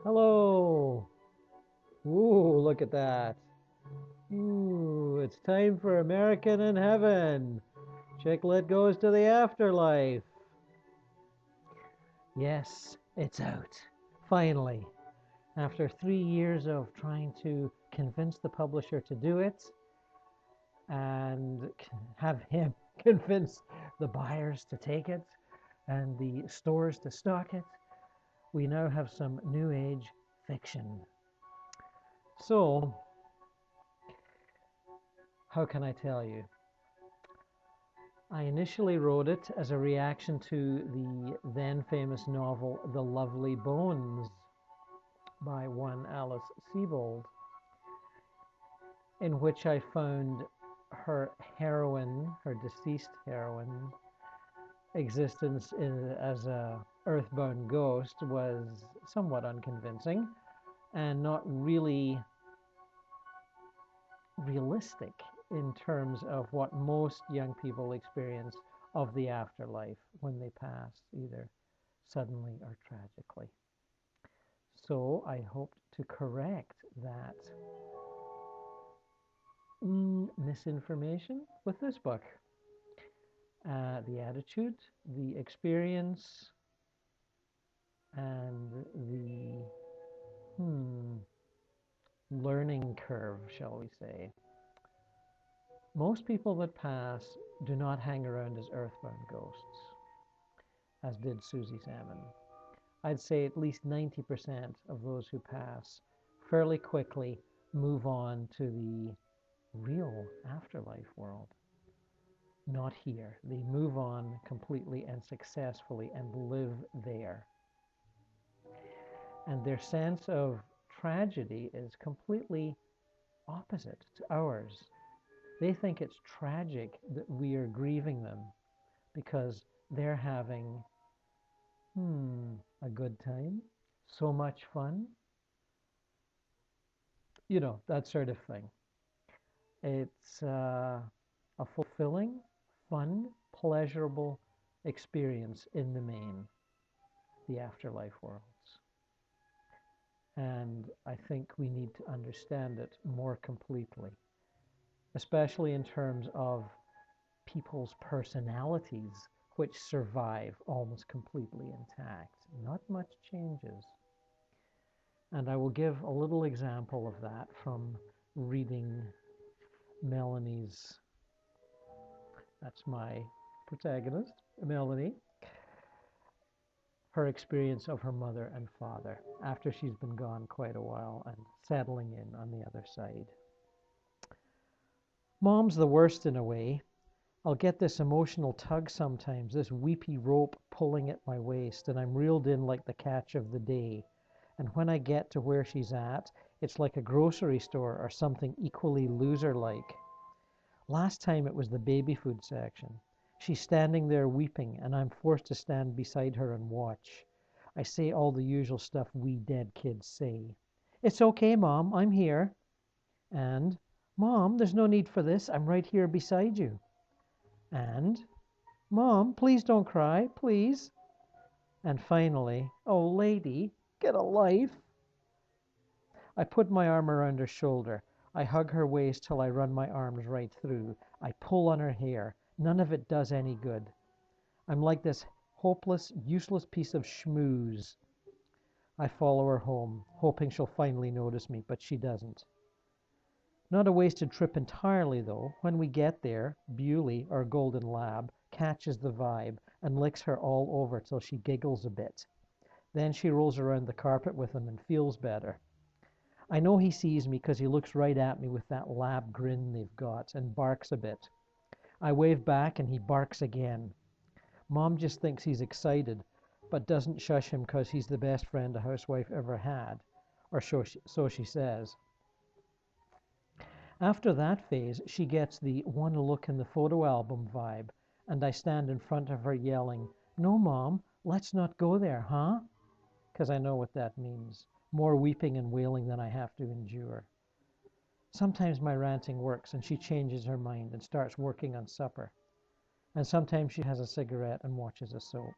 Hello. Ooh, look at that. Ooh, it's time for American in Heaven. Chick-lit goes to the afterlife. Yes, it's out. Finally. After 3 years of trying to convince the publisher to do it and have him convince the buyers to take it and the stores to stock it, we now have some new age fiction. So, how can I tell you? I initially wrote it as a reaction to the then famous novel The Lovely Bones by one Alice Sebold, in which I found her heroine, her deceased heroine, existence as a earthbound ghost was somewhat unconvincing and not really realistic in terms of what most young people experience of the afterlife when they pass, either suddenly or tragically. So I hoped to correct that misinformation with this book. The attitude, the experience, and the learning curve, shall we say. Most people that pass do not hang around as earthbound ghosts, as did Susie Salmon. I'd say at least 90% of those who pass fairly quickly move on to the real afterlife world. Not here. They move on completely and successfully and live there. And their sense of tragedy is completely opposite to ours. They think it's tragic that we are grieving them because they're having a good time, so much fun, that sort of thing. It's a fulfilling, fun, pleasurable experience in the main, the afterlife worlds. And I think we need to understand it more completely, especially in terms of people's personalities, which survive almost completely intact. Not much changes. And I will give a little example of that from reading Melanie's, that's my protagonist, Melanie, her experience of her mother and father after she's been gone quite a while and settling in on the other side. Mom's the worst in a way. I'll get this emotional tug sometimes, this weepy rope pulling at my waist, and I'm reeled in like the catch of the day. And when I get to where she's at, it's like a grocery store or something equally loser-like. Last time it was the baby food section. She's standing there weeping, and I'm forced to stand beside her and watch. I say all the usual stuff we dead kids say. It's okay, Mom, I'm here. And, Mom, there's no need for this, I'm right here beside you. And, Mom, please don't cry, please. And finally, oh, lady, get a life. I put my arm around her shoulder. I hug her waist till I run my arms right through. I pull on her hair. None of it does any good. I'm like this hopeless, useless piece of schmooze. I follow her home, hoping she'll finally notice me, but she doesn't. Not a wasted trip entirely, though. When we get there, Bewley, our golden lab, catches the vibe and licks her all over till she giggles a bit. Then she rolls around the carpet with him and feels better. I know he sees me because he looks right at me with that lab grin they've got and barks a bit. I wave back and he barks again. Mom just thinks he's excited, but doesn't shush him because he's the best friend a housewife ever had, or so she says. After that phase, she gets the "wanna look in the photo album" vibe, and I stand in front of her yelling, "No, Mom, let's not go there, huh?" Because I know what that means. More weeping and wailing than I have to endure. Sometimes my ranting works and she changes her mind and starts working on supper. And sometimes she has a cigarette and watches a soap.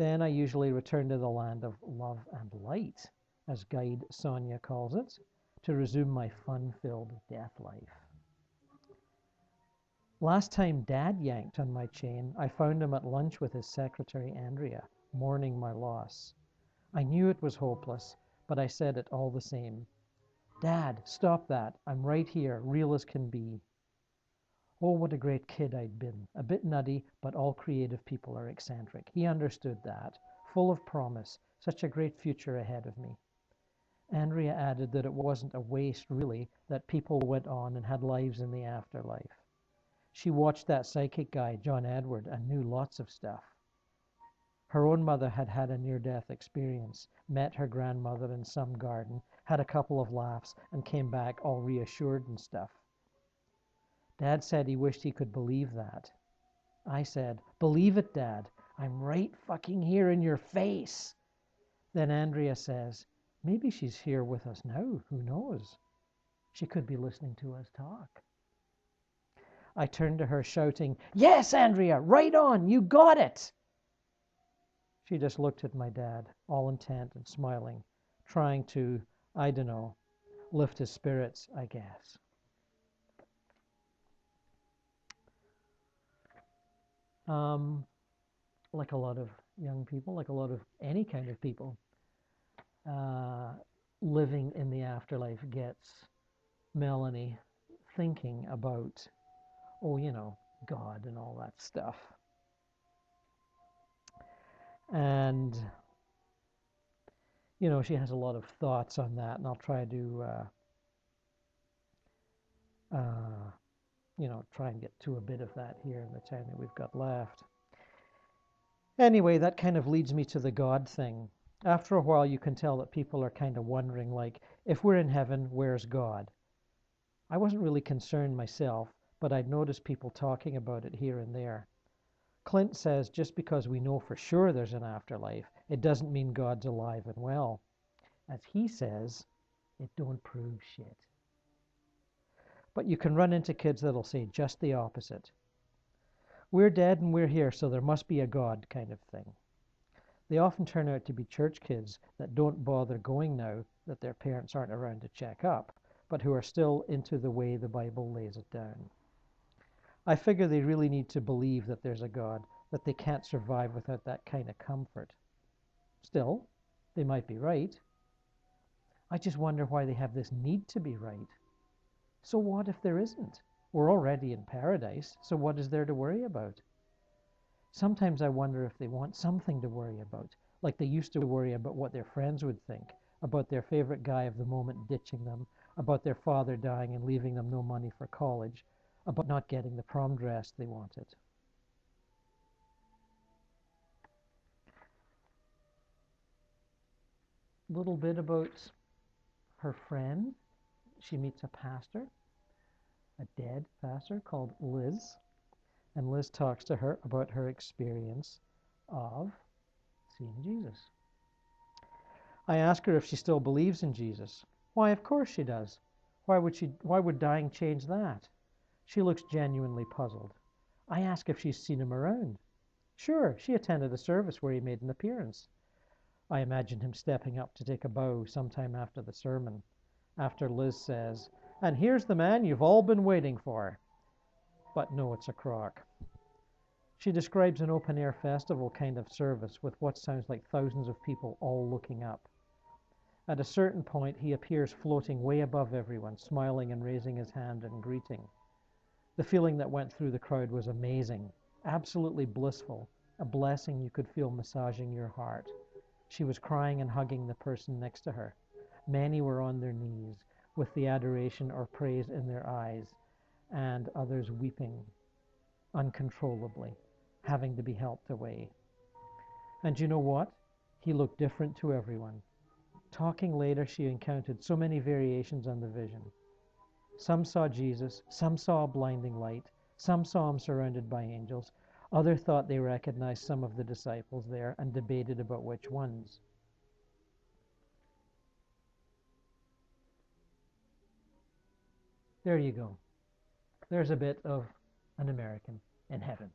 Then I usually return to the land of love and light, as Guide Sonia calls it, to resume my fun-filled death life. Last time Dad yanked on my chain, I found him at lunch with his secretary, Andrea, mourning my loss. I knew it was hopeless, but I said it all the same. Dad, stop that. I'm right here, real as can be. Oh, what a great kid I'd been. A bit nutty, but all creative people are eccentric. He understood that. Full of promise. Such a great future ahead of me. Andrea added that it wasn't a waste, really, that people went on and had lives in the afterlife. She watched that psychic guy, John Edward, and knew lots of stuff. Her own mother had had a near-death experience, met her grandmother in some garden, had a couple of laughs, and came back all reassured and stuff. Dad said he wished he could believe that. I said, believe it, Dad. I'm right fucking here in your face. Then Andrea says, maybe she's here with us now. Who knows? She could be listening to us talk. I turned to her shouting, yes, Andrea, right on. You got it. She just looked at my dad, all intent and smiling, trying to, I don't know, lift his spirits, I guess. Like a lot of young people, like a lot of any kind of people, living in the afterlife gets Melanie thinking about, oh, you know, God and all that stuff. And, you know, she has a lot of thoughts on that, and I'll try to, you know, try and get to a bit of that here in the time that we've got left. Anyway, that kind of leads me to the God thing. After a while, you can tell that people are kind of wondering, like, if we're in heaven, where's God? I wasn't really concerned myself, but I'd noticed people talking about it here and there. Clint says just because we know for sure there's an afterlife, it doesn't mean God's alive and well. As he says, it don't prove shit. But you can run into kids that'll say just the opposite. We're dead and we're here, so there must be a God kind of thing. They often turn out to be church kids that don't bother going now that their parents aren't around to check up, but who are still into the way the Bible lays it down. I figure they really need to believe that there's a God, that they can't survive without that kind of comfort. Still, they might be right. I just wonder why they have this need to be right. So what if there isn't? We're already in paradise, so what is there to worry about? Sometimes I wonder if they want something to worry about, like they used to worry about what their friends would think, about their favorite guy of the moment ditching them, about their father dying and leaving them no money for college, about not getting the prom dress they wanted. A little bit about her friend. She meets a pastor, a dead pastor called Liz, and Liz talks to her about her experience of seeing Jesus. I ask her if she still believes in Jesus. Why, of course she does. Why would dying change that? She looks genuinely puzzled. I ask if she's seen him around. Sure, she attended a service where he made an appearance. I imagine him stepping up to take a bow sometime after the sermon, after Liz says, and here's the man you've all been waiting for. But no, it's a crock. She describes an open-air festival kind of service with what sounds like thousands of people all looking up. At a certain point, he appears floating way above everyone, smiling and raising his hand in greeting. The feeling that went through the crowd was amazing, absolutely blissful, a blessing you could feel massaging your heart. She was crying and hugging the person next to her. Many were on their knees, with the adoration or praise in their eyes, and others weeping uncontrollably, having to be helped away. And you know what? He looked different to everyone. Talking later, she encountered so many variations on the vision. Some saw Jesus, some saw a blinding light, some saw him surrounded by angels, others thought they recognized some of the disciples there and debated about which ones. There you go. There's a bit of an American in heaven.